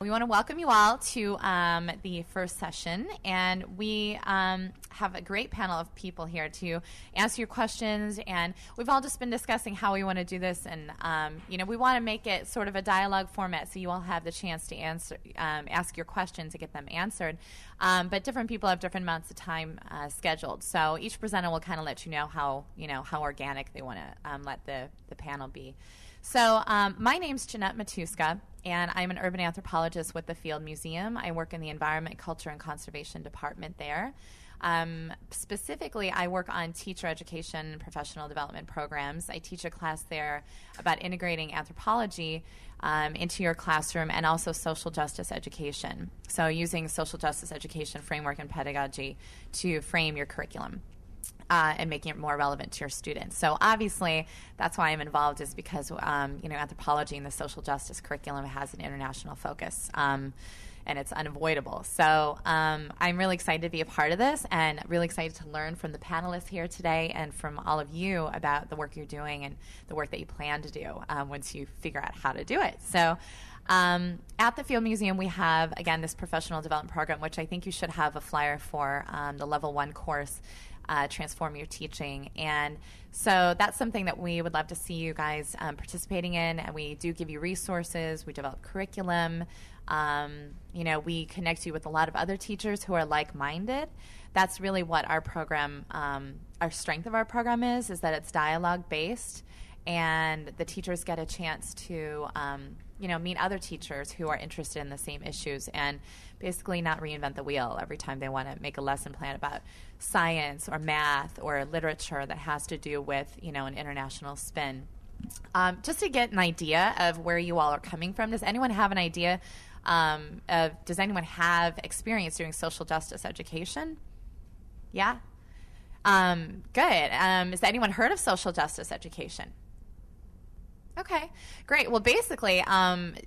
We want to welcome you all to the first session, and we have a great panel of people here to answer your questions, and we've all just been discussing how we want to do this, and we want to make it sort of a dialogue format so you all have the chance to ask your questions and get them answered, but different people have different amounts of time scheduled, so each presenter will kind of let you know how organic they want to let the panel be. So my name's Jeanette Matuska, and I'm an urban anthropologist with the Field Museum. I work in the Environment, Culture, and Conservation Department there. Specifically, I work on teacher education and professional development programs. I teach a class there about integrating anthropology into your classroom and also social justice education. So using social justice education framework and pedagogy to frame your curriculum. And making it more relevant to your students. So obviously, that's why I'm involved, is because anthropology and the social justice curriculum has an international focus, and it's unavoidable. So I'm really excited to be a part of this, and really excited to learn from the panelists here today and from all of you about the work you're doing and the work that you plan to do once you figure out how to do it. So at the Field Museum, we have, again, this professional development program, which I think you should have a flyer for, the Level 1 course, Transform Your Teaching. And so that's something that we would love to see you guys participating in. And we do give you resources. We develop curriculum. We connect you with a lot of other teachers who are like-minded. That's really what our program, our strength of our program is that it's dialogue-based. And the teachers get a chance to, meet other teachers who are interested in the same issues and basically not reinvent the wheel every time they want to make a lesson plan about science or math or literature that has to do with, an international spin. Just to get an idea of where you all are coming from, does anyone have an idea does anyone have experience doing social justice education? Yeah? Good. Has anyone heard of social justice education? Okay, great. Well, basically,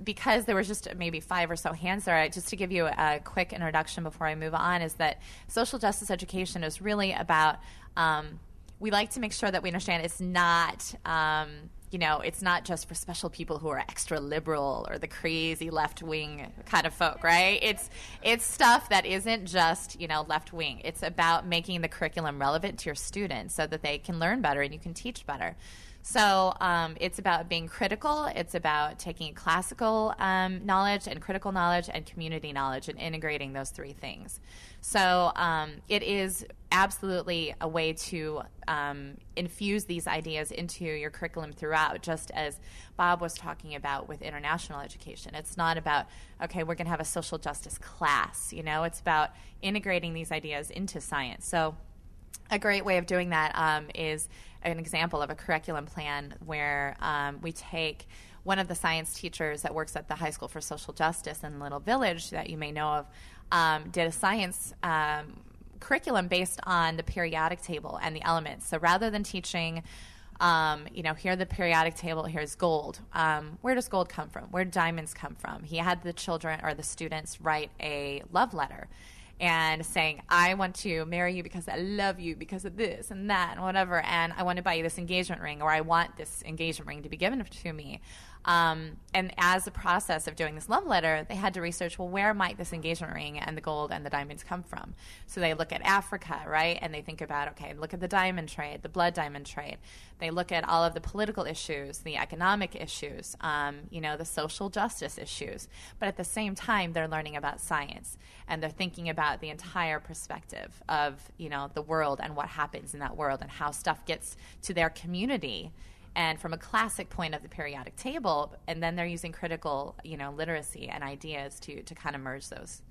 because there was just maybe 5 or so hands there, just to give you a quick introduction before I move on, is that social justice education is really about, we like to make sure that we understand it's not, it's not just for special people who are extra liberal or the crazy left-wing kind of folk, right? It's stuff that isn't just, left-wing. It's about making the curriculum relevant to your students so that they can learn better and you can teach better. So it's about being critical. It's about taking classical knowledge and critical knowledge and community knowledge and integrating those 3 things. So it is absolutely a way to infuse these ideas into your curriculum throughout, just as Bob was talking about with international education. It's not about, okay, we're going to have a social justice class. It's about integrating these ideas into science. So a great way of doing that is an example of a curriculum plan where we take one of the science teachers that works at the High School for Social Justice in Little Village that you may know of, did a science curriculum based on the periodic table and the elements. So rather than teaching, here the periodic table, here's gold. Where does gold come from? Where do diamonds come from? He had the children or the students write a love letter and saying, I want to marry you because I love you because of this and that and whatever, and I want to buy you this engagement ring, or I want this engagement ring to be given to me. And as a process of doing this love letter, they had to research, well, where might this engagement ring and the gold and the diamonds come from? So they look at Africa, right? And they think about, okay, look at the diamond trade, the blood diamond trade. They look at all of the political issues, the economic issues, the social justice issues. But at the same time, they're learning about science. And they're thinking about the entire perspective of, the world and what happens in that world and how stuff gets to their community. And from a classic point of the periodic table, and then they're using critical, literacy and ideas to kind of merge those.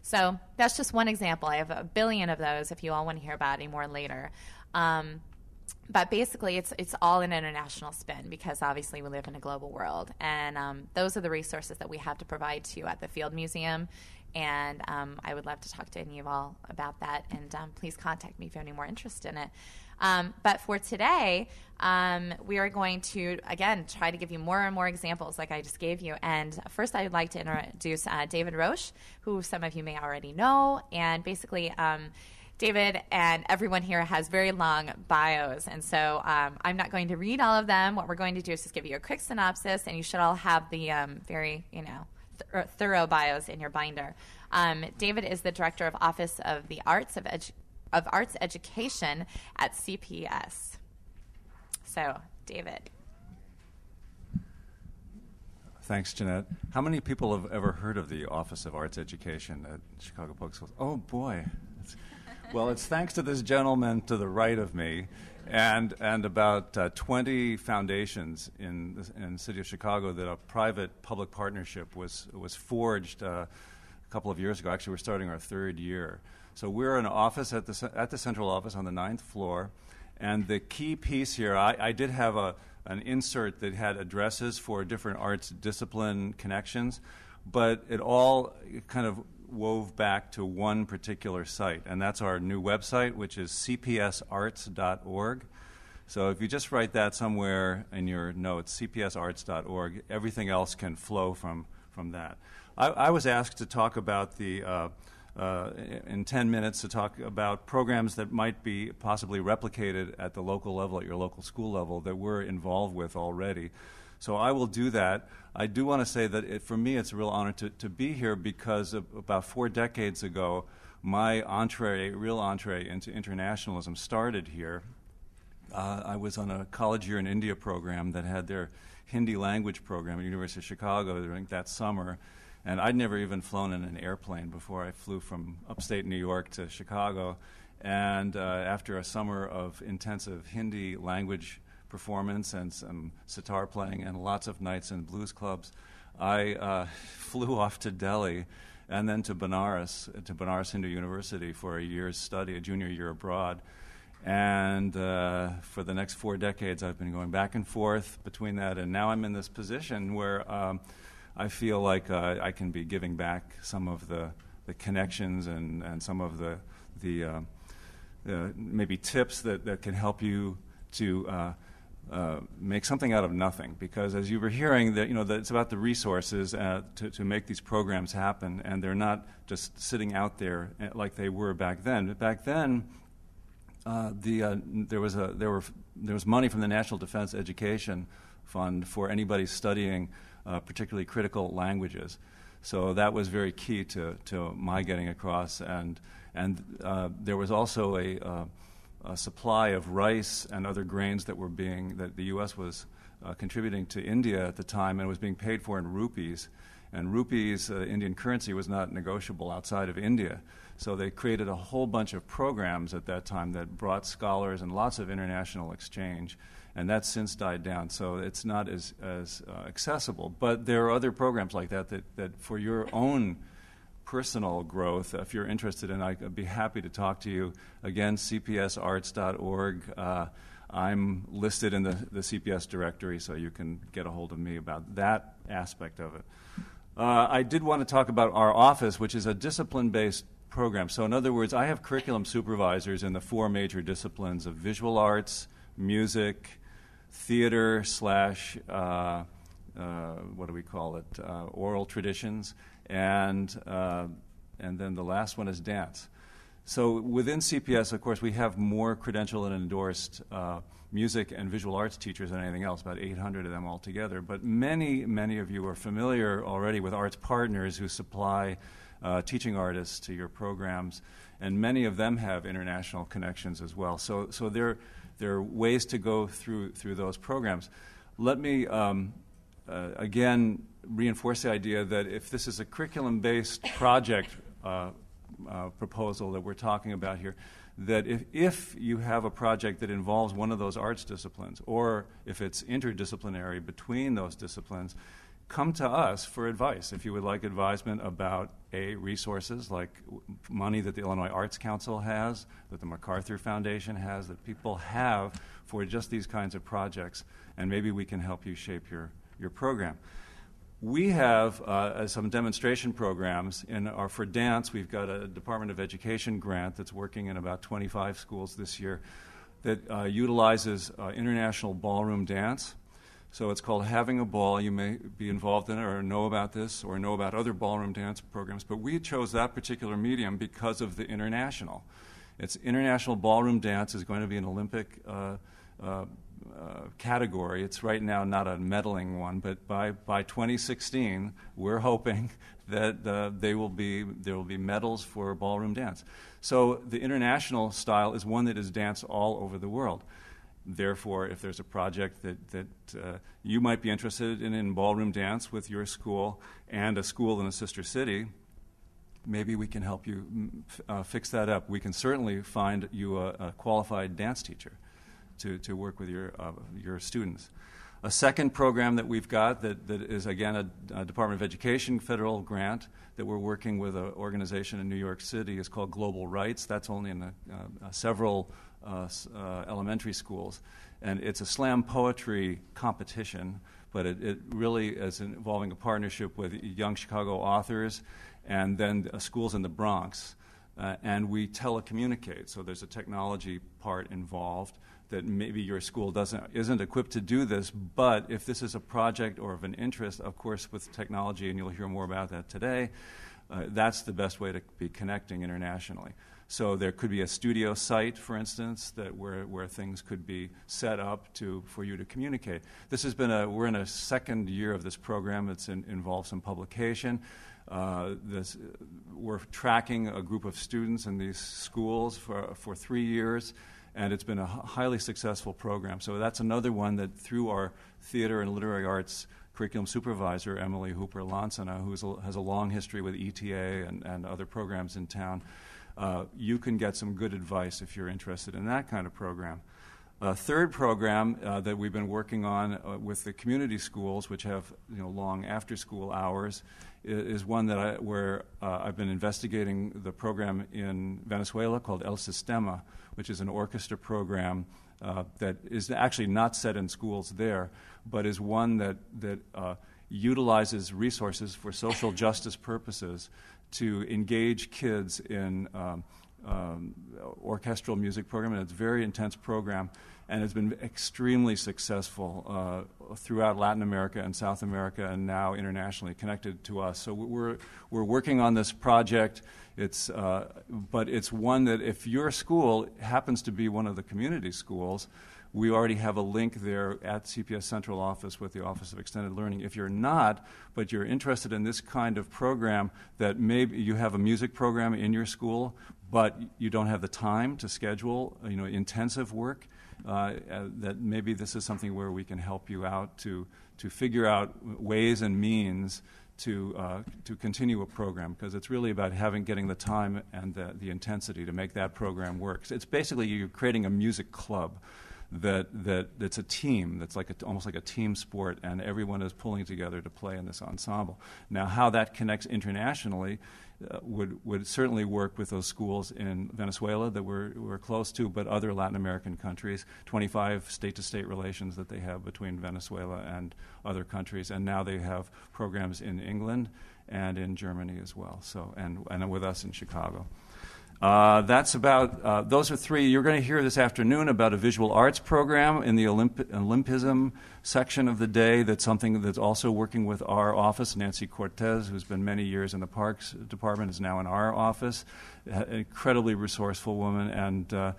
So that's just one example. I have a billion of those if you all want to hear about any more later. But basically, it's all an international spin because obviously we live in a global world. And those are the resources that we have to provide to you at the Field Museum. And I would love to talk to any of you all about that. And please contact me if you have any more interest in it. But for today, we are going to, again, try to give you more and more examples like I just gave you. And first, I would like to introduce David Roche, who some of you may already know. And basically, David and everyone here has very long bios. And so I'm not going to read all of them. What we're going to do is just give you a quick synopsis. And you should all have the very, thorough bios in your binder. David is the director of Office of the Arts of Arts Education at CPS. So, David. Thanks, Jeanette. How many people have ever heard of the Office of Arts Education at Chicago Public Schools? Oh, boy. Well, it's thanks to this gentleman to the right of me and about 20 foundations in the city of Chicago that a private-public partnership was forged a couple of years ago. Actually, we're starting our third year. So we're an office at the central office on the 9th floor. And the key piece here, I did have an insert that had addresses for different arts discipline connections, but it all kind of wove back to one particular site, and that's our new website, which is cpsarts.org. So if you just write that somewhere in your notes, cpsarts.org, everything else can flow from that. I was asked to talk about in 10 minutes to talk about programs that might be possibly replicated at the local level, at your local school level, that we're involved with already. So I will do that. I do want to say that for me it's a real honor to be here because about 4 decades ago, my real entree into internationalism started here. I was on a college year in India program that had their Hindi language program at University of Chicago during that summer. And I'd never even flown in an airplane before I flew from upstate New York to Chicago. And after a summer of intensive Hindi language performance and some sitar playing and lots of nights in blues clubs, I flew off to Delhi and then to Banaras Hindu University for a year's study, a junior year abroad. And for the next 4 decades, I've been going back and forth between that, and now I'm in this position where I feel like I can be giving back some of the connections and some of the maybe tips that can help you to make something out of nothing. Because as you were hearing, that it's about the resources to make these programs happen, and they're not just sitting out there like they were back then. Back then, there was money from the National Defense Education Fund for anybody studying particularly critical languages. So that was very key to my getting across. And there was also a supply of rice and other grains that the U.S. was contributing to India at the time, and was being paid for in rupees. And rupees, Indian currency, was not negotiable outside of India. So they created a whole bunch of programs at that time that brought scholars and lots of international exchange. And that's since died down, so it's not as accessible. But there are other programs like that for your own personal growth, if you're interested in, I'd be happy to talk to you. Again, cpsarts.org. I'm listed in the CPS directory, so you can get a hold of me about that aspect of it. I did want to talk about our office, which is a discipline-based program. So in other words, I have curriculum supervisors in the 4 major disciplines of visual arts, music, theater / what do we call it, oral traditions, and then the last one is dance. So within CPS, of course, we have more credentialed and endorsed music and visual arts teachers than anything else, about 800 of them altogether. But many of you are familiar already with arts partners who supply teaching artists to your programs, and many of them have international connections as well. So there are ways to go through those programs. Let me again reinforce the idea that if this is a curriculum-based project proposal that we're talking about here, that if you have a project that involves one of those arts disciplines, or if it's interdisciplinary between those disciplines, come to us for advice. If you would like advisement about resources like money that the Illinois Arts Council has, that the MacArthur Foundation has, that people have for just these kinds of projects, and maybe we can help you shape your program. We have some demonstration programs for dance. We've got a Department of Education grant that's working in about 25 schools this year that utilizes international ballroom dance. So it's called Having a Ball. You may be involved in it or know about this or know about other ballroom dance programs, but we chose that particular medium because of the international. It's international ballroom dance is going to be an Olympic category. It's right now not a medaling one, but by 2016, we're hoping that there will be medals for ballroom dance. So the international style is one that is danced all over the world. Therefore, if there's a project that you might be interested in ballroom dance with your school and a school in a sister city, maybe we can help you fix that up. We can certainly find you a qualified dance teacher to work with your students. A second program that we've got that is, again, a Department of Education federal grant that we're working with an organization in New York City is called Global Rights. That's only in several elementary schools. And it's a slam poetry competition, but it really is involving a partnership with young Chicago authors and then schools in the Bronx. And we telecommunicate, so there's a technology part involved that maybe your school isn't equipped to do this, but if this is a project or of an interest, of course, with technology, and you'll hear more about that today, that's the best way to be connecting internationally. So there could be a studio site, for instance, where things could be set up for you to communicate. This has been we're in a second year of this program. It's involved some publication. We're tracking a group of students in these schools for 3 years, and it's been a highly successful program. So that's another one that through our theater and literary arts curriculum supervisor, Emily Hooper-Lansana, who has a long history with ETA and other programs in town, you can get some good advice if you're interested in that kind of program. A third program that we've been working on with the community schools, which have long after-school hours, is one where I've been investigating the program in Venezuela called El Sistema, which is an orchestra program that is actually not set in schools there, but is one that utilizes resources for social justice purposes to engage kids in orchestral music program, and it's a very intense program, and it's been extremely successful throughout Latin America and South America, and now internationally connected to us. So we're working on this project. But it's one that if your school happens to be one of the community schools, we already have a link there at CPS Central Office with the Office of Extended Learning. If you're not, but you're interested in this kind of program, that maybe you have a music program in your school, but you don't have the time to schedule intensive work, that maybe this is something where we can help you out to figure out ways and means to continue a program, because it's really about getting the time and the intensity to make that program work. So it's basically you're creating a music club that's a team, that's almost like a team sport, and everyone is pulling together to play in this ensemble. Now, how that connects internationally would certainly work with those schools in Venezuela that we're close to, but other Latin American countries, 25 state-to-state relations that they have between Venezuela and other countries, and now they have programs in England and in Germany as well, so and with us in Chicago. That's about, those are three. You're going to hear this afternoon about a visual arts program in the Olympism section of the day. That's something that's also working with our office. Nancy Cortez, who's been many years in the Parks Department, is now in our office. An incredibly resourceful woman, and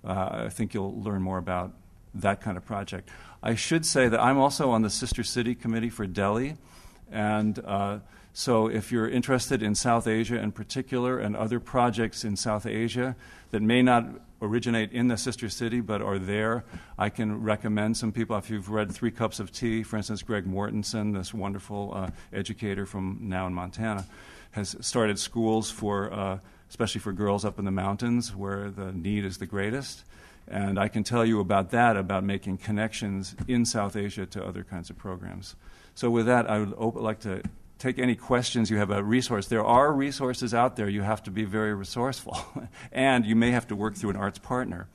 I think you'll learn more about that kind of project. I should say that I'm also on the Sister City Committee for Delhi, and so if you're interested in South Asia in particular and other projects in South Asia that may not originate in the sister city but are there, I can recommend some people. If you've read 3 Cups of Tea, for instance, Greg Mortensen, this wonderful educator from now in Montana, has started schools especially for girls up in the mountains where the need is the greatest. And I can tell you about that, about making connections in South Asia to other kinds of programs. So with that, I would like to take any questions you have about resource. There are resources out there. You have to be very resourceful. And you may have to work through an arts partner.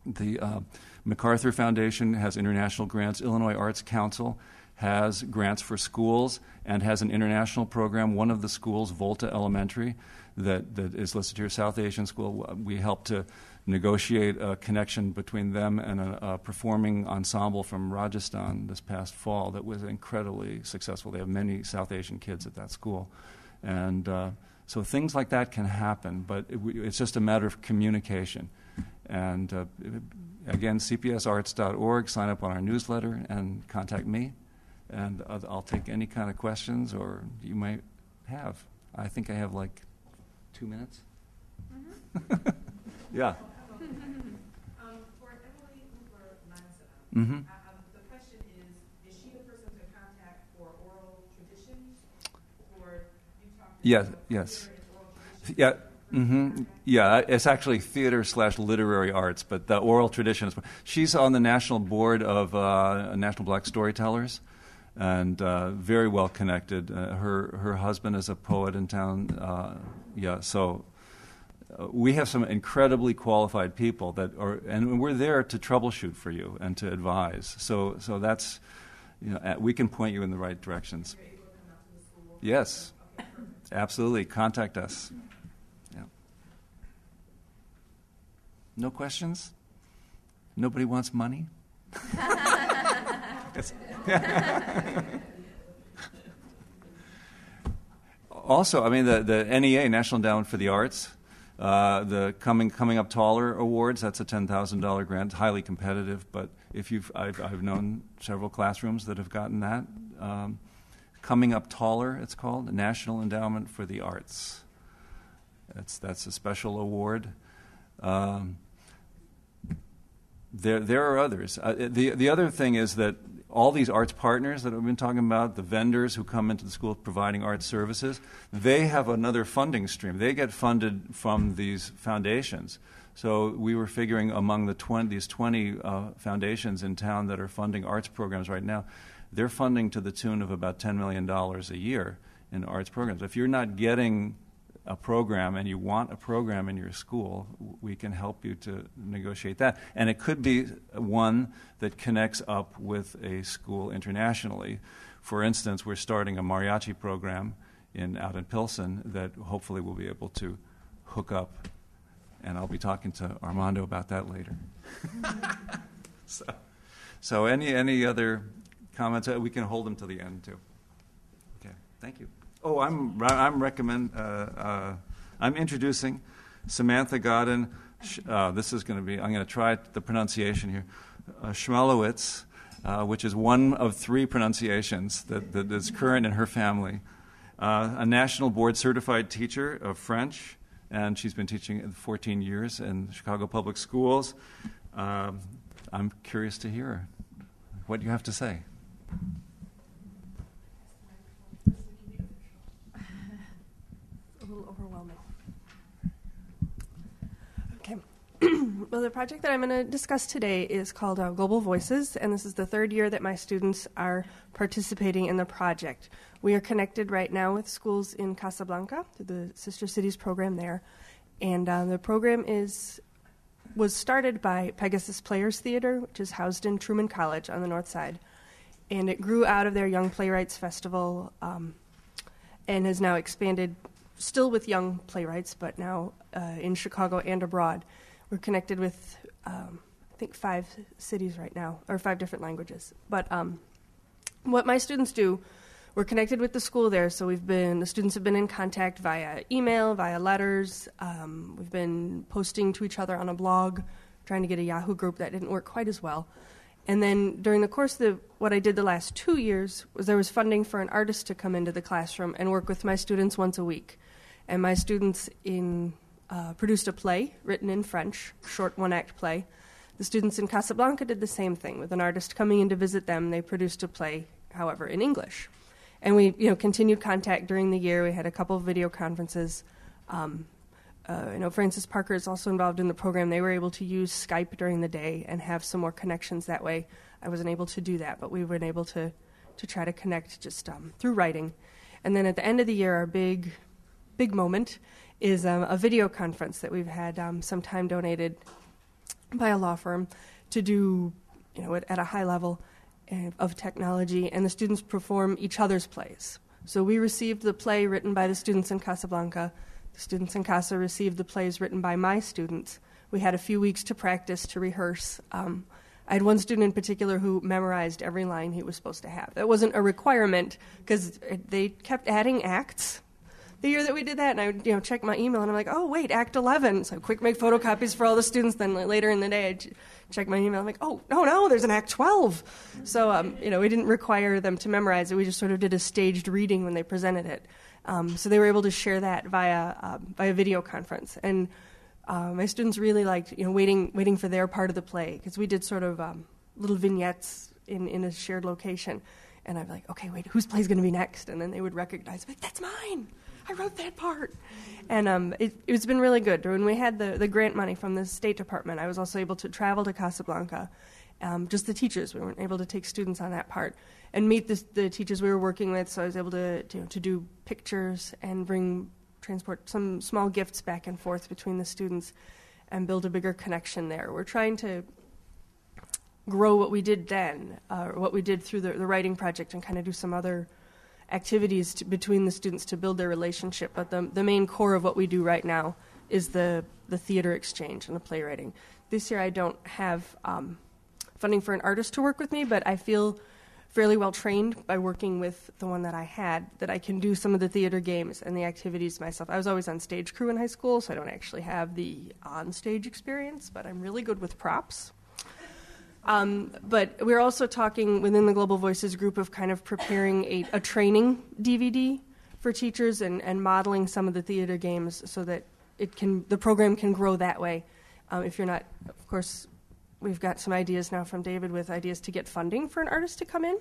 The MacArthur Foundation has international grants. Illinois Arts Council has grants for schools and has an international program. One of the schools, Volta Elementary, that is listed here, South Asian school, we helped to negotiate a connection between them and a performing ensemble from Rajasthan this past fall that was incredibly successful. They have many South Asian kids at that school. And so things like that can happen, but it's just a matter of communication. And again, cpsarts.org, sign up on our newsletter and contact me. And I'll take any kind of questions or you might have. I think I have like 2 minutes. Mm-hmm. Yeah. For Emily Hooper-Manson, Mm-hmm. the question is she the person to contact for oral traditions? Or you talked Yes, yes. Yeah. Mm-hmm. Yeah, it's actually theater/literary arts, but the oral tradition is. She's on the national board of National Black Storytellers, and very well connected. Her husband is a poet in town. So we have some incredibly qualified people that are, and we're there to troubleshoot for you and to advise. So that's, we can point you in the right directions. You're able to come out to the school? Yes, Okay, perfect. absolutely. Contact us. No questions? Nobody wants money? Also, I mean, the NEA, National Endowment for the Arts, the Coming Up Taller Awards, that's a $10,000 grant, highly competitive, but I've known several classrooms that have gotten that. Coming Up Taller, it's called, National Endowment for the Arts. That's a special award. There are others. The other thing is that all these arts partners that we've been talking about, the vendors who come into the school providing arts services, they have another funding stream. They get funded from these foundations. So we were figuring among these 20 foundations in town that are funding arts programs right now, they're funding to the tune of about $10 million a year in arts programs. If you're not getting a program and you want a program in your school, we can help you to negotiate that. And it could be one that connects up with a school internationally. For instance, we're starting a mariachi program out in Pilsen that hopefully we'll be able to hook up, and I'll be talking to Armando about that later. So any other comments? We can hold them to the end too. Okay, thank you. Oh, I'm introducing Samantha Godin. This is going to be, I'm going to try the pronunciation here. Schmalowitz, which is one of 3 pronunciations that is current in her family. A national board certified teacher of French, and she's been teaching 14 years in Chicago Public Schools. I'm curious to hear what you have to say. Overwhelming. Okay. Well, the project that I'm going to discuss today is called Global Voices, and this is the 3rd year that my students are participating in the project. We are connected right now with schools in Casablanca, through the Sister Cities program there, and the program was started by Pegasus Players Theater, which is housed in Truman College on the north side, and it grew out of their Young Playwrights Festival and has now expanded still with young playwrights, but now in Chicago and abroad. We're connected with, I think, 5 cities right now, or 5 different languages. But what my students do, we're connected with the school there, so the students have been in contact via email, via letters. We've been posting to each other on a blog, trying to get a Yahoo group. That didn't work quite as well. And then during the course of what I did the last 2 years was there was funding for an artist to come into the classroom and work with my students once a week. And my students produced a play written in French, short 1-act play. The students in Casablanca did the same thing. With an artist coming in to visit them, they produced a play, however, in English. And we continued contact during the year. We had a couple of video conferences. I know Francis Parker is also involved in the program. They were able to use Skype during the day and have some more connections that way. I wasn't able to do that, but we were able to try to connect just through writing. And then at the end of the year, our big moment is a video conference that we've had some time donated by a law firm to do, at a high level of technology, and the students perform each other's plays. So we received the play written by the students in Casablanca. The students in Casa received the plays written by my students. We had a few weeks to practice, to rehearse. I had one student in particular who memorized every line he was supposed to have. That wasn't a requirement because they kept adding acts, the year that we did that, and I would check my email, and I'm like, oh, wait, Act 11. So I quick make photocopies for all the students. Then later in the day, I'd check my email. I'm like, oh, no, there's an Act 12. So, we didn't require them to memorize it. We just sort of did a staged reading when they presented it. So they were able to share that via video conference. And my students really liked, waiting for their part of the play, because we did sort of little vignettes in a shared location. And I'd be like, okay, wait, whose play's going to be next? And then they would recognize, like, that's mine. I wrote that part. And it's been really good. When we had the grant money from the State Department, I was also able to travel to Casablanca. Just the teachers. We weren't able to take students on that part. And meet the teachers we were working with, so I was able to do pictures and transport some small gifts back and forth between the students and build a bigger connection there. We're trying to grow what we did then, or what we did through the writing project, and kind of do some other activities between the students to build their relationship. But the main core of what we do right now is the theater exchange and the playwriting. This year I don't have funding for an artist to work with me, but I feel fairly well trained by working with the one that I had, that I can do some of the theater games and the activities myself. I was always on stage crew in high school, so I don't actually have the on-stage experience, but I'm really good with props. But we're also talking within the Global Voices group of kind of preparing a training DVD for teachers and modeling some of the theater games so that the program can grow that way. If you're not, of course, we've got some ideas now from David with ideas to get funding for an artist to come in.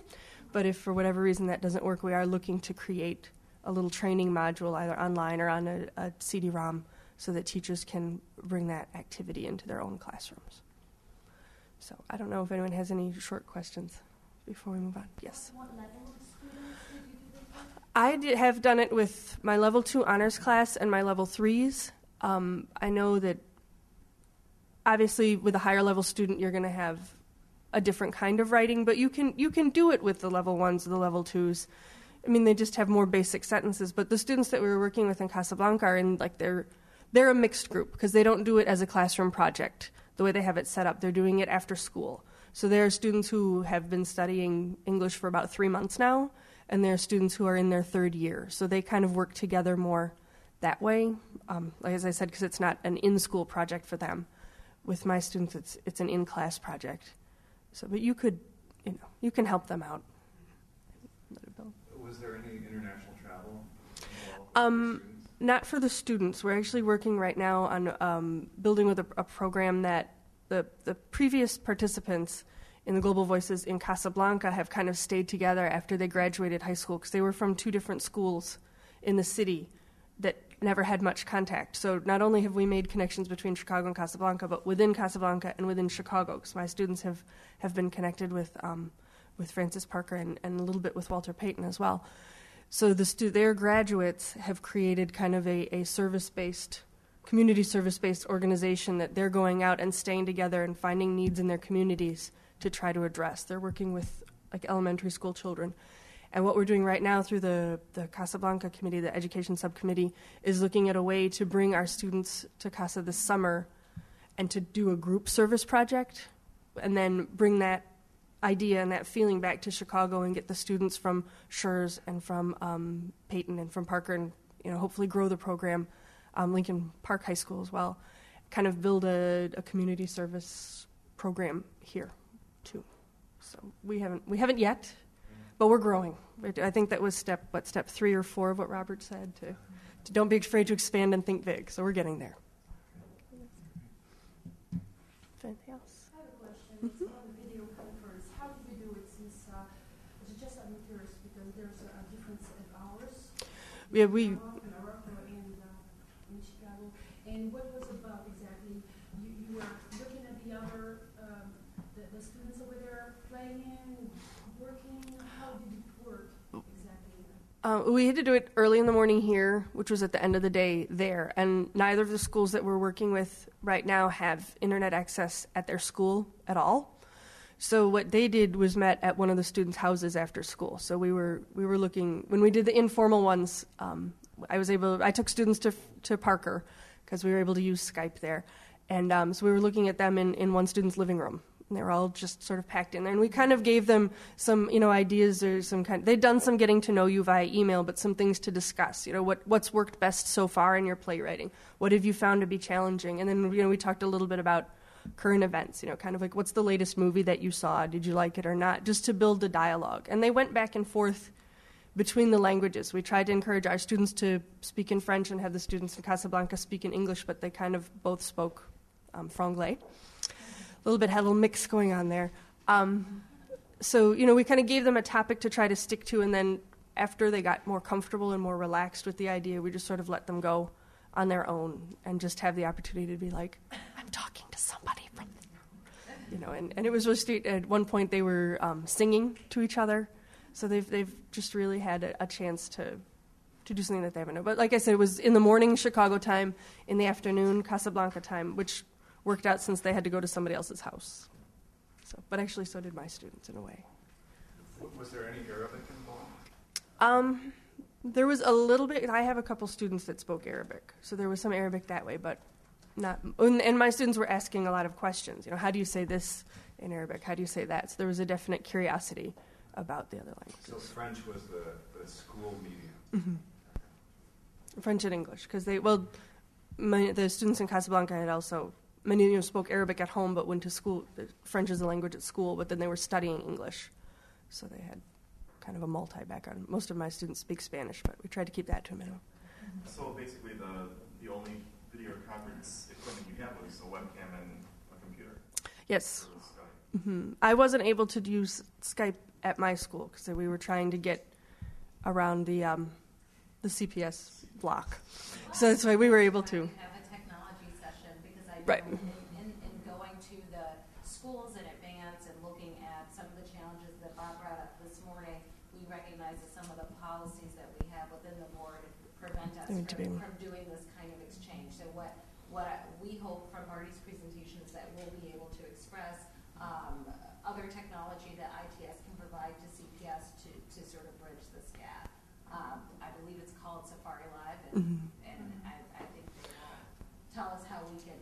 But if for whatever reason that doesn't work, we are looking to create a little training module either online or on a CD-ROM so that teachers can bring that activity into their own classrooms. So I don't know if anyone has any short questions before we move on. Yes? What level of students did you do this with? I have done it with my level 2 honors class and my level 3s. I know that obviously with a higher level student you're going to have a different kind of writing, but you can do it with the level 1s or the level 2s. I mean, they just have more basic sentences, but the students that we were working with in Casablanca are in, like, they're a mixed group because they don't do it as a classroom project the way they have it set up. They're doing it after school. So there are students who have been studying English for about 3 months now, and there are students who are in their 3rd year. So they kind of work together more that way, like as I said, because it's not an in-school project for them. With my students, it's an in-class project. So, but you can help them out. Was there any international travel involved with the students? Not for the students. We're actually working right now on building with a program that the previous participants in the Global Voices in Casablanca have kind of stayed together after they graduated high school because they were from 2 different schools in the city that never had much contact. So not only have we made connections between Chicago and Casablanca, but within Casablanca and within Chicago, because my students have been connected with Francis Parker and a little bit with Walter Payton as well. So their graduates have created kind of a service-based, community service-based organization that they're going out and staying together and finding needs in their communities to try to address. They're working with, like, elementary school children. And what we're doing right now through the Casablanca Committee, the Education Subcommittee, is looking at a way to bring our students to Casa this summer and to do a group service project and then bring that idea and that feeling back to Chicago and get the students from Schurz and from Peyton and from Parker and hopefully grow the program, Lincoln Park High School as well, kind of build a community service program here too. So we haven't yet. But we're growing. I think that was step 3 or 4 of what Robert said, to don't be afraid to expand and think big. So we're getting there. Anything else? I have a question. It's on the video conference. How did you do it since it's just I'm curious because there's a difference in hours? Yeah, in Morocco and in Chicago. And what was it about exactly? You were looking at the other the students over there playing working. How did it work exactly? We had to do it early in the morning here, which was at the end of the day there. And neither of the schools that we're working with right now have internet access at their school at all. So what they did was met at one of the students' houses after school. So we were looking, when we did the informal ones, I took students to Parker because we were able to use Skype there. And so we were looking at them in one student's living room And they were all just sort of packed in there. And we kind of gave them some, ideas or they'd done some getting to know you via email, but some things to discuss. What's worked best so far in your playwriting? What have you found to be challenging? And then, we talked a little bit about current events, kind of like what's the latest movie that you saw? Did you like it or not? Just to build a dialogue. And they went back and forth between the languages. We tried to encourage our students to speak in French and have the students in Casablanca speak in English, but they kind of both spoke franglais. A little mix going on there. So, we kind of gave them a topic to try to stick to, and then after they got more comfortable and more relaxed with the idea, we just sort of let them go on their own and just have the opportunity to be like, I'm talking to somebody from, and it was really sweet. At one point they were singing to each other, so they've just really had a chance to do something that they haven't known. But like I said, it was in the morning Chicago time, in the afternoon Casablanca time, which worked out since they had to go to somebody else's house. But actually, so did my students in a way. Was there any Arabic involved? There was a little bit. I have a couple students that spoke Arabic, so there was some Arabic that way, but not. And my students were asking a lot of questions. How do you say this in Arabic? How do you say that? So there was a definite curiosity about the other languages. So French was the school medium. Mm-hmm. French and English, because the students in Casablanca had also. Many spoke Arabic at home, but went to school. French is a language at school, but then they were studying English, so they had kind of a multi-background. Most of my students speak Spanish, but we tried to keep that to a minimum. So basically, the only video conference equipment you had was a webcam and a computer. Yes. Mm-hmm. I wasn't able to use Skype at my school because we were trying to get around the CPS block, so that's why we were able to. Right. In going to the schools in advance and looking at some of the challenges that Bob brought up this morning, we recognize that some of the policies that we have within the board prevent us from doing this kind of exchange. So what we hope from Marty's presentation is that we'll be able to express other technology that ITS can provide to CPS to sort of bridge this gap. I believe it's called Safari Live, and I think they will tell us how we can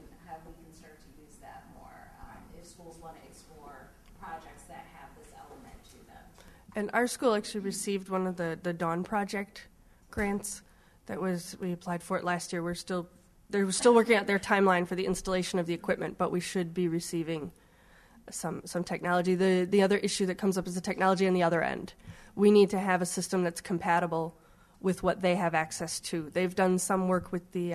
start to use that more if schools want to explore projects that have this element to them. And our school actually received one of the Dawn Project grants. We applied for it last year. They're still working out their timeline for the installation of the equipment, but we should be receiving some technology. The other issue that comes up is the technology on the other end. We need to have a system that's compatible with what they have access to. They've done some work with the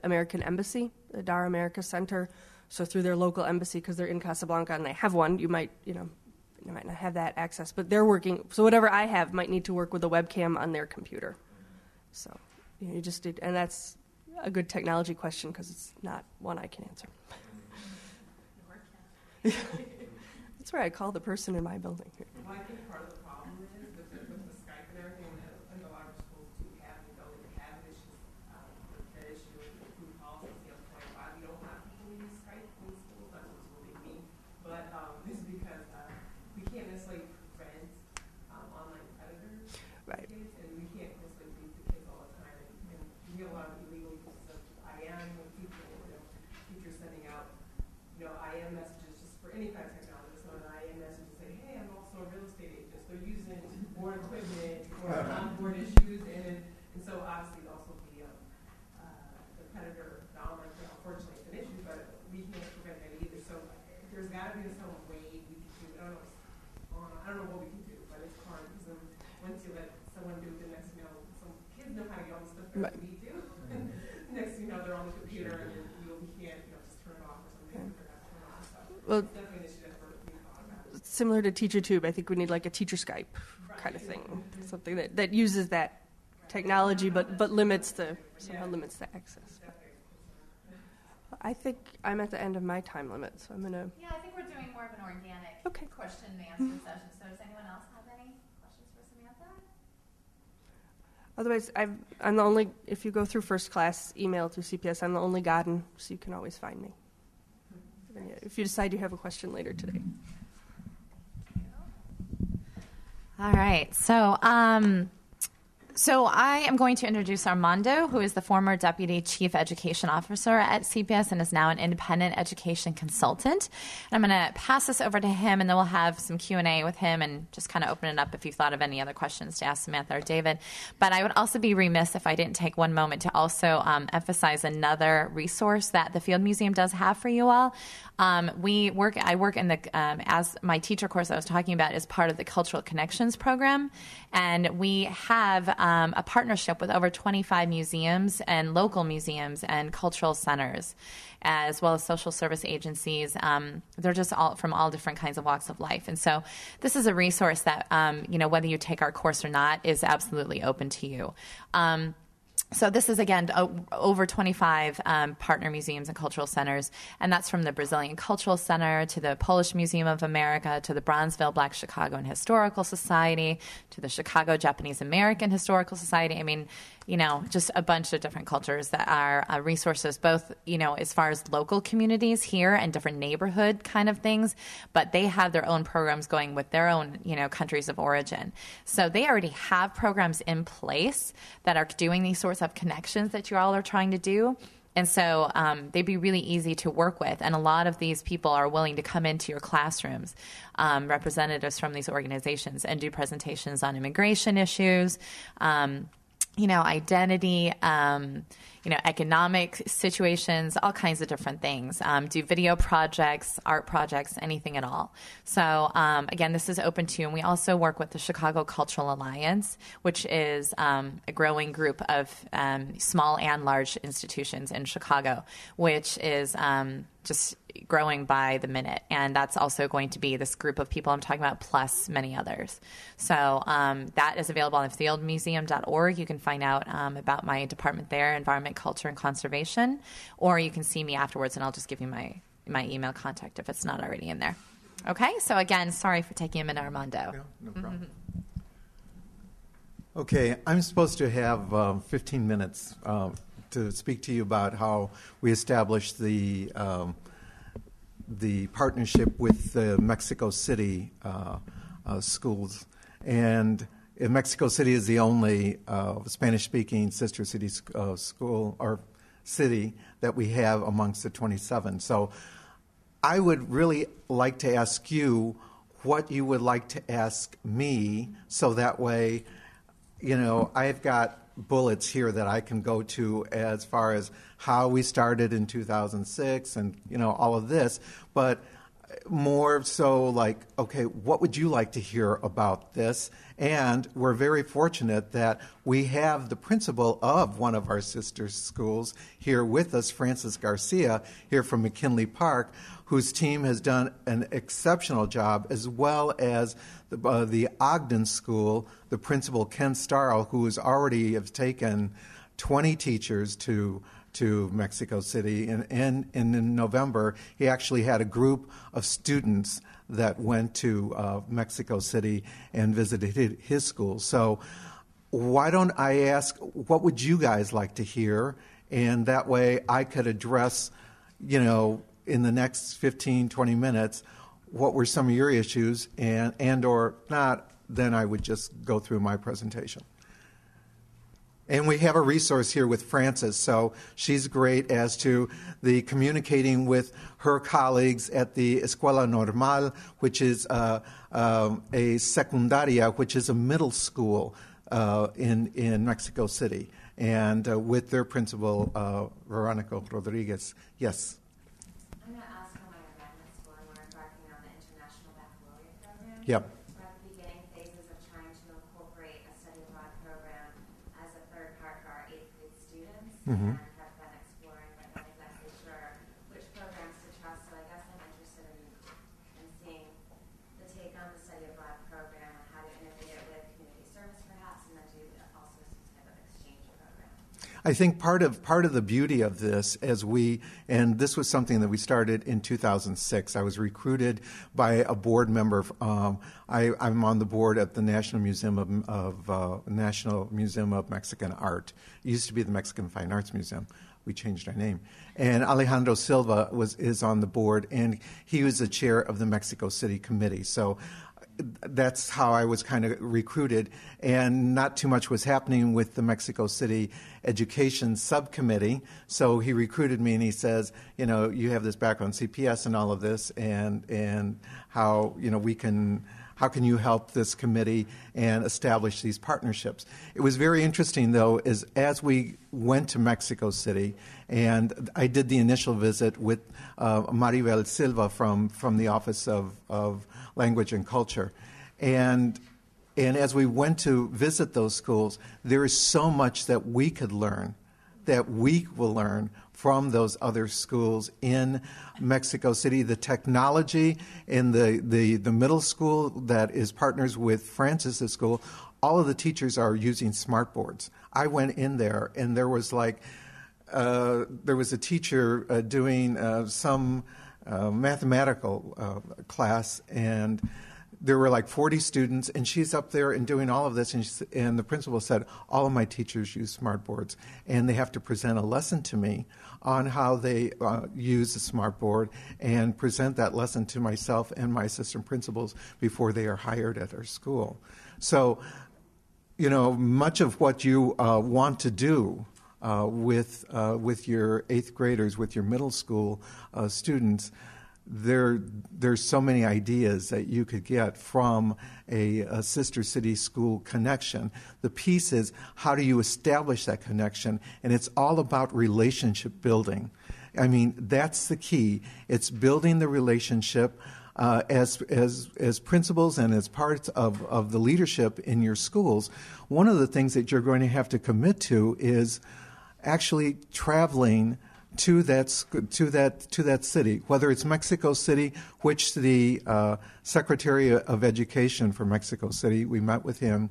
American Embassy, the Dar America Center. So through their local embassy, because they're in Casablanca and they have one, you might not have that access. But they're working. So whatever I have might need to work with a webcam on their computer. So you just did, and that's a good technology question because it's not one I can answer. That's where I call the person in my building. Well, I think part of the problem is with the Skype and everything that a lot of schools do have, have issues. That issue with the food policy standpoint, why we don't have people use Skype in schools, that's what's really mean. But it's because we can't necessarily prevent online predators. Right. Kids, and we can't necessarily beat the kids all the time. And we get a lot of illegal uses of IM when people, teachers sending out, IM messages just for any kind of technology. So an IM message to say, hey, I'm also a real estate agent. They're using board equipment for onboard issues, and so obviously also the predator, the online thing, unfortunately, it's an issue, but we can't prevent that either. So there's got to be some way we can do. I don't know what we can do, but it's hard because once you let someone do it, the next some kids know how to get on the stuff that we do. Next they're on the computer and we can't just turn it off or something. Well, similar to TeacherTube, I think we need like a teacher Skype kind of thing, something that uses that technology but somehow limits the access. I think I'm at the end of my time limit, so I'm gonna. Yeah, I think we're doing more of an organic question and answer session. So does anyone else have any questions for Samantha? Otherwise, I'm the only. If you go through first class email through CPS, I'm the only Godden, so you can always find me. If you decide you have a question later today. All right. So So I am going to introduce Armando, who is the former Deputy Chief Education Officer at CPS and is now an independent education consultant. And I'm going to pass this over to him, and then we'll have some Q&A with him and just kind of open it up if you've thought of any other questions to ask Samantha or David. But I would also be remiss if I didn't take one moment to also emphasize another resource that the Field Museum does have for you all. I work in the, as my teacher course I was talking about is part of the Cultural Connections program. And we have a partnership with over 25 museums and local museums and cultural centers, as well as social service agencies. They're just all from all different kinds of walks of life. And so this is a resource that, whether you take our course or not, is absolutely open to you. So this is, again, over 25 partner museums and cultural centers, and that's from the Brazilian Cultural Center to the Polish Museum of America to the Bronzeville Black Chicagoan Historical Society to the Chicago Japanese American Historical Society. I mean, just a bunch of different cultures that are resources, both, as far as local communities here and different neighborhood kind of things, but they have their own programs going with their own, countries of origin. So they already have programs in place that are doing these sorts of connections that you all are trying to do. And so they'd be really easy to work with. And a lot of these people are willing to come into your classrooms, representatives from these organizations, and do presentations on immigration issues, identity, economic situations, all kinds of different things. Do video projects, art projects, anything at all. So, again, this is open to you. And we also work with the Chicago Cultural Alliance, which is a growing group of small and large institutions in Chicago, which is just growing by the minute. And that's also going to be this group of people I'm talking about, plus many others. So that is available on fieldmuseum.org. You can find out about my department there, Environment, Culture, and Conservation, or you can see me afterwards, and I'll just give you my email contact if it's not already in there. Okay? So again, sorry for taking a minute, Armando. Yeah, no problem. Okay, I'm supposed to have 15 minutes to speak to you about how we established the partnership with the Mexico City schools. And Mexico City is the only Spanish-speaking sister city school or city that we have amongst the 27. So I would really like to ask you what you would like to ask me, so that way, I've got bullets here that I can go to as far as how we started in 2006 and, all of this. But more so like, okay, what would you like to hear about this? And we're very fortunate that we have the principal of one of our sister schools here with us, Francis Garcia, here from McKinley Park, whose team has done an exceptional job, as well as the Ogden School, the principal, Ken Starl, who has already have taken 20 teachers to Mexico City. And in November, he actually had a group of students that went to Mexico City and visited his school. So why don't I ask, what would you guys like to hear? And that way I could address, in the next 15, 20 minutes, what were some of your issues, and or not, then I would just go through my presentation. And we have a resource here with Frances, so she's great as to the communicating with her colleagues at the Escuela Normal, which is a secundaria, which is a middle school in Mexico City, and with their principal, Veronica Rodriguez. Yes? I'm going to ask how my magnet school, and we're embarking on the International Baccalaureate program. Yep. We're at the beginning phases of trying to incorporate a study abroad program as a third part for our 8th grade students, and have been exploring, but not exactly sure which programs to trust. So I guess I'm interested in seeing the take on the study abroad program and how to integrate it with community service perhaps, and then do also some type of exchange program. I think part of the beauty of this, and this was something that we started in 2006. I was recruited by a board member. I'm on the board at the National Museum of Mexican Art. It used to be the Mexican Fine Arts Museum. We changed our name. And Alejandro Silva is on the board, and he was the chair of the Mexico City Committee. So that's how I was kind of recruited, and not too much was happening with the Mexico City Education Subcommittee. So he recruited me, and he says, you have this background, CPS, and all of this, and how how can you help this committee and establish these partnerships? It was very interesting, though, as we went to Mexico City, and I did the initial visit with Maribel Silva from the Office of Language and Culture. And as we went to visit those schools, there is so much that we could learn, that we will learn from those other schools in Mexico City. The technology in the middle school that is partners with Francis' school, all of the teachers are using smartboards. I went in there, and there was there was a teacher doing some mathematical class, and there were like 40 students, and she's up there and doing all of this, and the principal said, all of my teachers use smartboards, and they have to present a lesson to me on how they use the smartboard and present that lesson to myself and my assistant principals before they are hired at our school. So, much of what you want to do with your 8th graders, with your middle school students, there's so many ideas that you could get from a sister city school connection. The piece is, how do you establish that connection? And it's all about relationship building. I mean, that's the key. It's building the relationship as principals and as parts of the leadership in your schools. One of the things that you're going to have to commit to is actually traveling to that city, whether it's Mexico City, which the Secretary of Education for Mexico City, we met with him.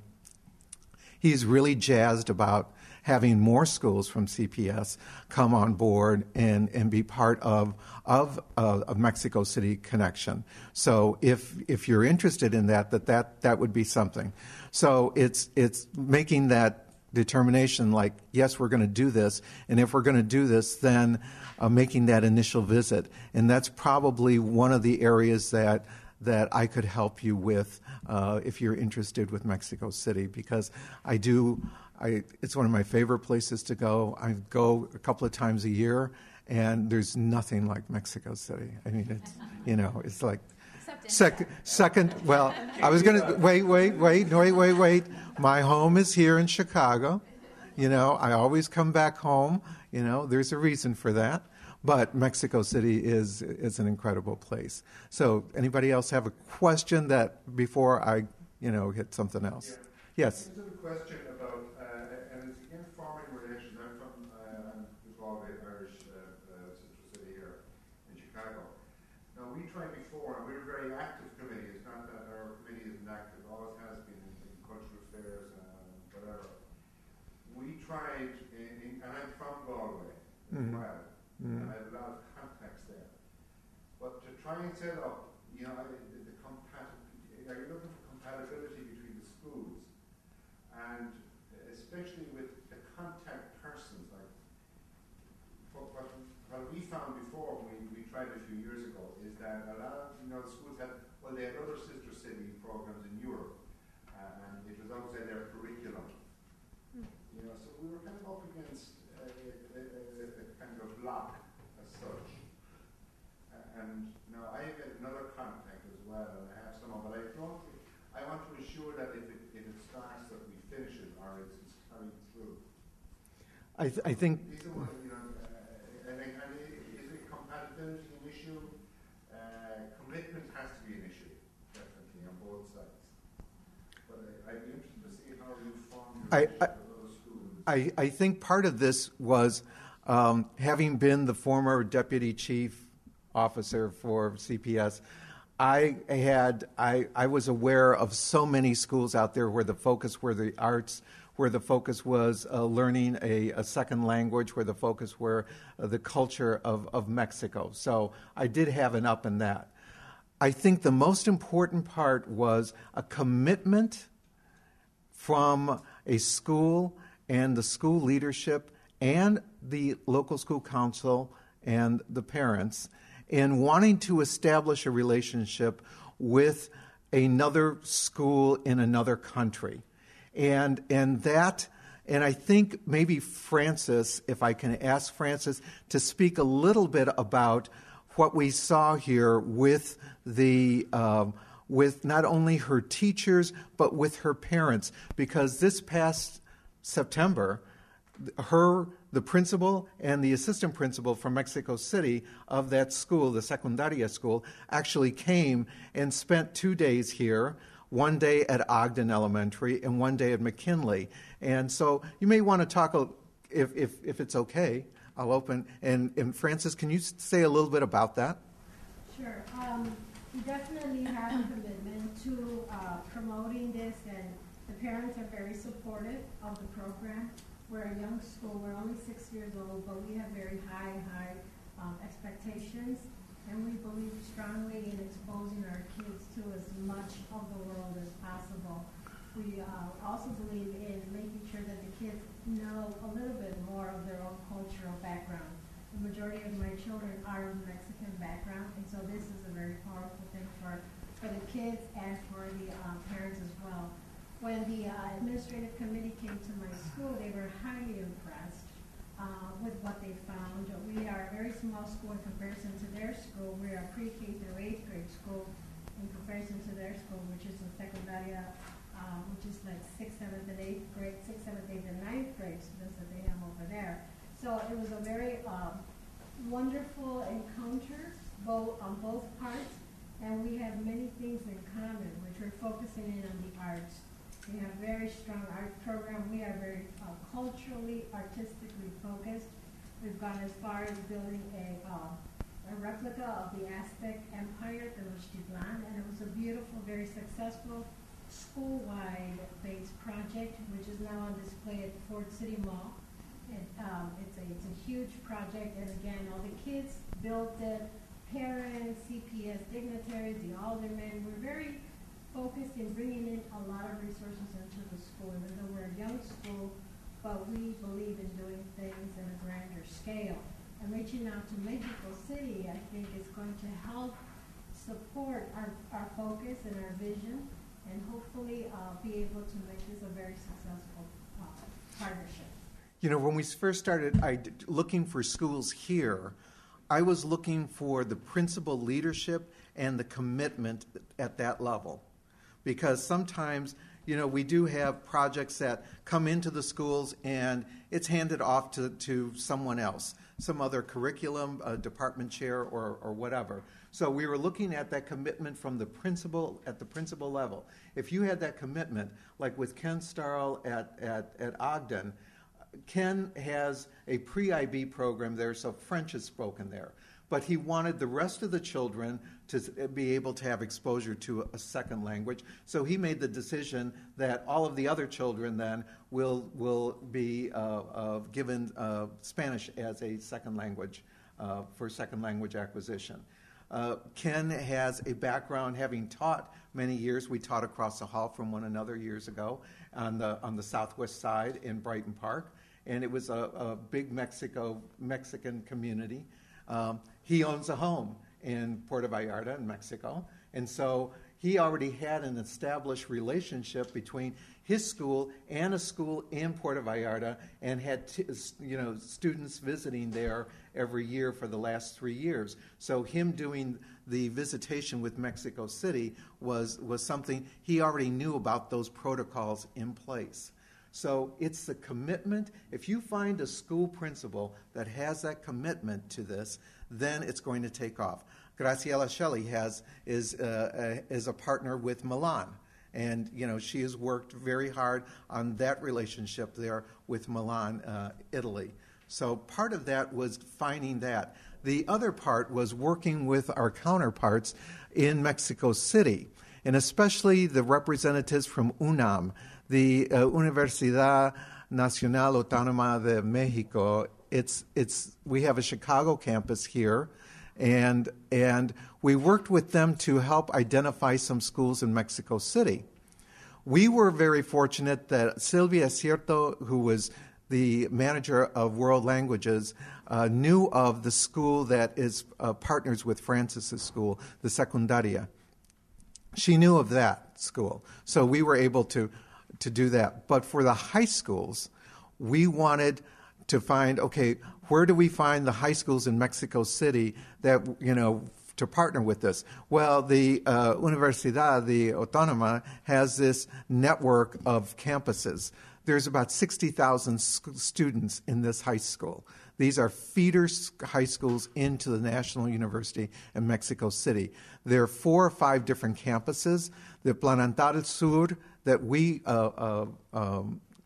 He's really jazzed about having more schools from CPS come on board and be part of Mexico City connection. So if you're interested in that would be something. So it's making that determination, like, yes, we're going to do this, and if we're going to do this, then making that initial visit. And that's probably one of the areas that I could help you with if you're interested with Mexico City, because it's one of my favorite places to go. I go a couple of times a year, and there's nothing like Mexico City. I mean, it's like second. Well, I was going to wait. My home is here in Chicago. I always come back home. There's a reason for that. But Mexico City is an incredible place. So, anybody else have a question before I, hit something else? Yeah. Yes. This is a question about, and it's again forming relations. I'm from the Irish sister city here in Chicago. Now, we tried before, and we're a very active committee. It's not that our committee isn't active; always has been in cultural affairs and whatever. We tried, and I'm from Galway as well. And I have a lot of contacts there. But to try and set up, are you looking for compatibility between the schools, and especially with the contact persons, like what we found before when we tried it a few years ago is that a lot of the schools had other sister city programs in Europe, and it was outside their curriculum. So we were kind of up against a kind of block as such. And now I have another contact as well, and I have some, but I want to ensure that if it starts, that we finish it, or it's carried through. I think. Is it compatibility an issue? Commitment has to be an issue, definitely, on both sides. But I'd be interested to see how you form your relationship with other schools. I think part of this was having been the former deputy chief officer for CPS. I was aware of so many schools out there where the focus were the arts, where the focus was learning a second language, where the focus were the culture of Mexico. So I did have an up in that. I think the most important part was a commitment from a school and the school leadership and the local school council and the parents in wanting to establish a relationship with another school in another country. And I think maybe Francis, if I can ask Francis to speak a little bit about what we saw here with with not only her teachers but with her parents, because this past September, the principal and the assistant principal from Mexico City of that school, the Secundaria school, actually came and spent 2 days here, one day at Ogden Elementary and one day at McKinley. And so you may want to talk, if it's okay, I'll open. And Francis, can you say a little bit about that? Sure. We definitely have a commitment to promoting this, and the parents are very supportive of the program. We're a young school. We're only 6 years old, but we have very high expectations, and we believe strongly in exposing our kids to as much of the world as possible. We also believe in making sure that the kids know a little bit more of their own cultural background. The majority of my children are of Mexican background, and so this is a very powerful thing for the kids and for the parents as well. When the administrative committee came to my school, they were highly impressed with what they found. We are a very small school in comparison to their school. We're a pre-K through 8th grade school in comparison to their school, which is a secundaria, which is like 6th, 7th, and 8th grade, 6th, 7th, 8th, and 9th grade students that they have over there. So it was a very wonderful encounter on both parts, and we have many things in common, which we're focusing in on the arts. We have a very strong art program. We are very culturally, artistically focused. We've gone as far as building a replica of the Aztec Empire, Tenochtitlan, and it was a beautiful, very successful school-wide based project, which is now on display at Ford City Mall. It's a huge project, and again, all the kids built it, parents, CPS dignitaries, the aldermen. We're very focused in bringing in a lot of resources into the school, even though we're a young school, but we believe in doing things in a grander scale. And reaching out to Mexico City, I think, is going to help support our focus and our vision, and hopefully be able to make this a very successful partnership. You know, when we first started looking for schools here, I was looking for the principal leadership and the commitment at that level. Because sometimes, you know, we do have projects that come into the schools and it's handed off to someone else, some other curriculum, department chair or whatever. So we were looking at that commitment from the principal at the principal level. If you had that commitment, like with Ken Starl at Ogden, Ken has a pre-IB program there, so French is spoken there. But he wanted the rest of the children to be able to have exposure to a second language. So he made the decision that all of the other children then will be given Spanish as a second language for second language acquisition. Ken has a background having taught many years. We taught across the hall from one another years ago on the southwest side in Brighton Park, and it was a big Mexican community. He owns a home in Puerto Vallarta in Mexico, and so he already had an established relationship between his school and a school in Puerto Vallarta, and had students visiting there every year for the last 3 years. So him doing the visitation with Mexico City was something he already knew about, those protocols in place. So it's the commitment. If you find a school principal that has that commitment to this, then it's going to take off. Graciela Shelley is a partner with Milan, and she has worked very hard on that relationship there with Milan, Italy. So part of that was finding that. The other part was working with our counterparts in Mexico City, and especially the representatives from UNAM, the Universidad Nacional Autónoma de Mexico. We have a Chicago campus here, and we worked with them to help identify some schools in Mexico City. We were very fortunate that Silvia Cierto, who was the manager of World Languages, knew of the school that is partners with Francis's school, the Secundaria. she knew of that school. So we were able to do that. But for the high schools, we wanted to find, okay, where do we find the high schools in Mexico City that, to partner with this? Well, the Universidad.The Autónoma has this network of campuses. There's about 60,000 students in this high school. These are feeder high schools into the National University in Mexico City. There are 4 or 5 different campuses. The Planantal Sur that we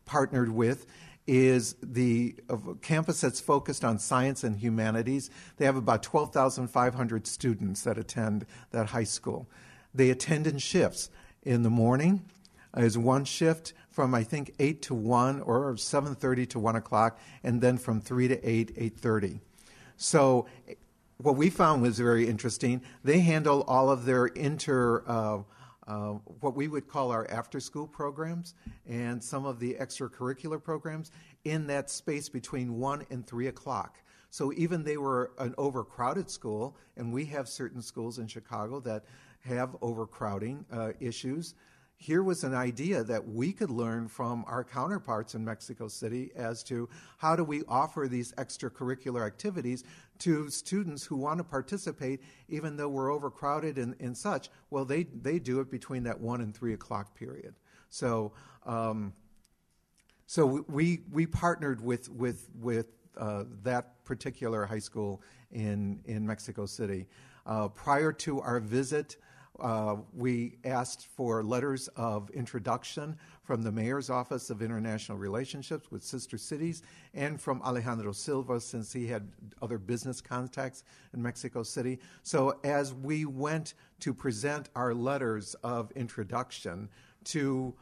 partnered with is the campus that's focused on science and humanities. They have about 12,500 students that attend that high school. They attend in shifts. In the morning is one shift from, I think, 8 to 1 or 7:30 to 1 o'clock, and then from 3 to 8, 8:30. So what we found was very interesting. They handle all of their what we would call our after-school programs and some of the extracurricular programs in that space between 1 and 3 o'clock. So even they were an overcrowded school, and we have certain schools in Chicago that have overcrowding issues, here was an idea that we could learn from our counterparts in Mexico City as to how do we offer these extracurricular activities to students who want to participate even though we're overcrowded and such. Well, they do it between that 1 and 3 o'clock period. So we partnered with that particular high school in Mexico City. Prior to our visit, we asked for letters of introduction from the Mayor's Office of International Relationships with sister cities and from Alejandro Silva, since he had other business contacts in Mexico City. So as we went to present our letters of introduction to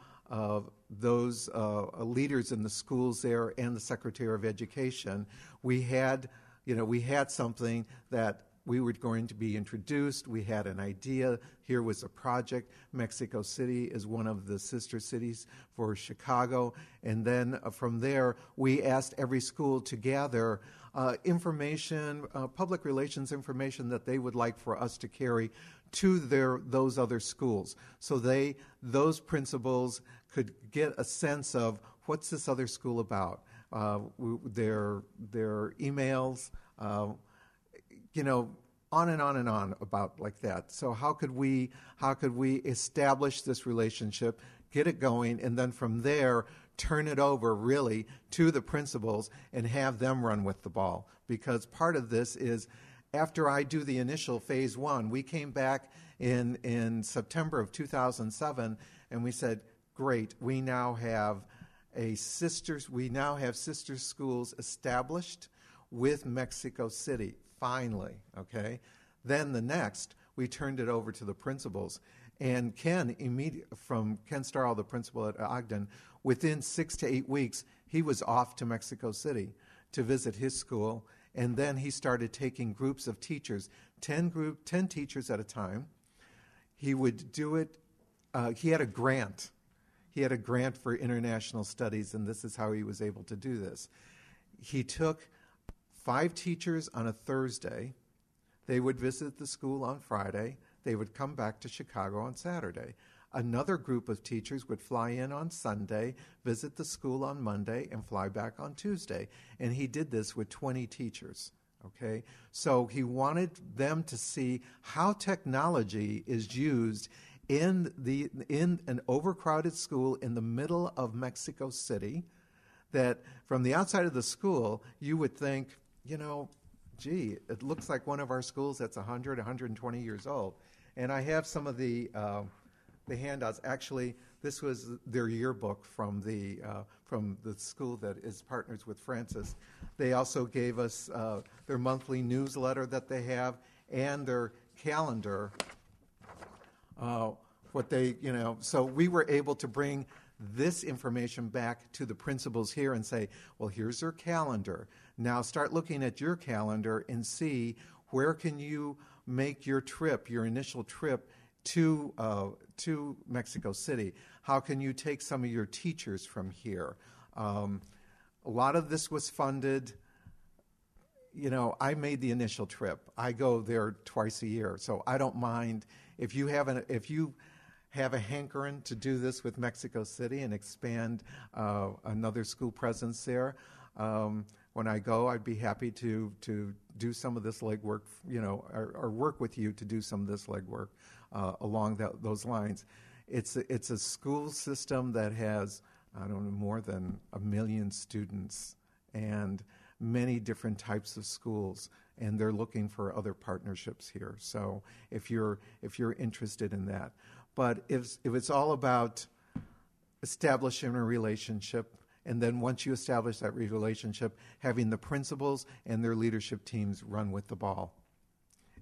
those leaders in the schools there and the Secretary of Education, we had something that we were going to be introduced. We had an idea. Here was a project. Mexico City is one of the sister cities for Chicago. And then from there, we asked every school to gather information, public relations information that they would like for us to carry to those other schools. So those principals could get a sense of what's this other school about. Their emails, on and on and on about like that. So how could we establish this relationship, get it going, and then from there turn it over really to the principals and have them run with the ball? Because part of this is, after I do the initial phase 1, we came back in September of 2007 and we said, great, we now have sister schools established with Mexico City. Finally, okay? Then the next, we turned it over to the principals. And Ken Starl, the principal at Ogden, within 6 to 8 weeks, he was off to Mexico City to visit his school. And then he started taking groups of teachers, 10 teachers at a time. He would do it. He had a grant. He had a grant for international studies, and this is how he was able to do this. He took 5 teachers on a Thursday. They would visit the school on Friday. They would come back to Chicago on Saturday. Another group of teachers would fly in on Sunday, visit the school on Monday, and fly back on Tuesday. And he did this with 20 teachers. Okay? So he wanted them to see how technology is used in an overcrowded school in the middle of Mexico City, that from the outside of the school, you would think, gee, it looks like one of our schools that's 100, 120 years old. And I have some of the handouts. Actually, this was their yearbook from the school that is partners with Francis. They also gave us their monthly newsletter that they have and their calendar. So we were able to bring this information back to the principals here and say, well, here's their calendar. Now start looking at your calendar and see where can you make your initial trip to Mexico City. How can you take some of your teachers from here? A lot of this was funded. I made the initial trip. I go there twice a year, so I don't mind if you have a hankering to do this with Mexico City and expand another school presence there. When I go, I'd be happy to do some of this legwork, or work with you to do some of this legwork along those lines. It's a school system that has, I don't know, more than 1 million students and many different types of schools, and they're looking for other partnerships here. So if you're interested in that, but if it's all about establishing a relationship, and then once you establish that relationship, having the principals and their leadership teams run with the ball,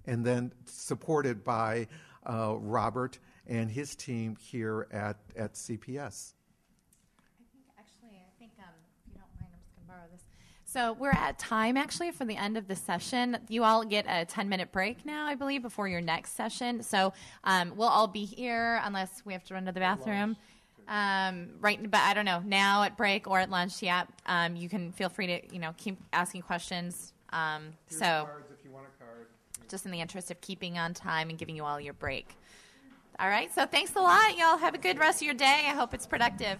and then supported by Robert and his team here at CPS. I think if you don't mind, I'm just going to borrow this. So we're at time, actually, for the end of the session. You all get a 10-minute break now, I believe, before your next session. So we'll all be here unless we have to run to the bathroom. Right, but I don't know, now at break or at lunch, you can feel free to, keep asking questions. Here's cards if you want a card. Just in the interest of keeping on time and giving you all your break. All right, so thanks a lot. Y'all have a good rest of your day. I hope it's productive.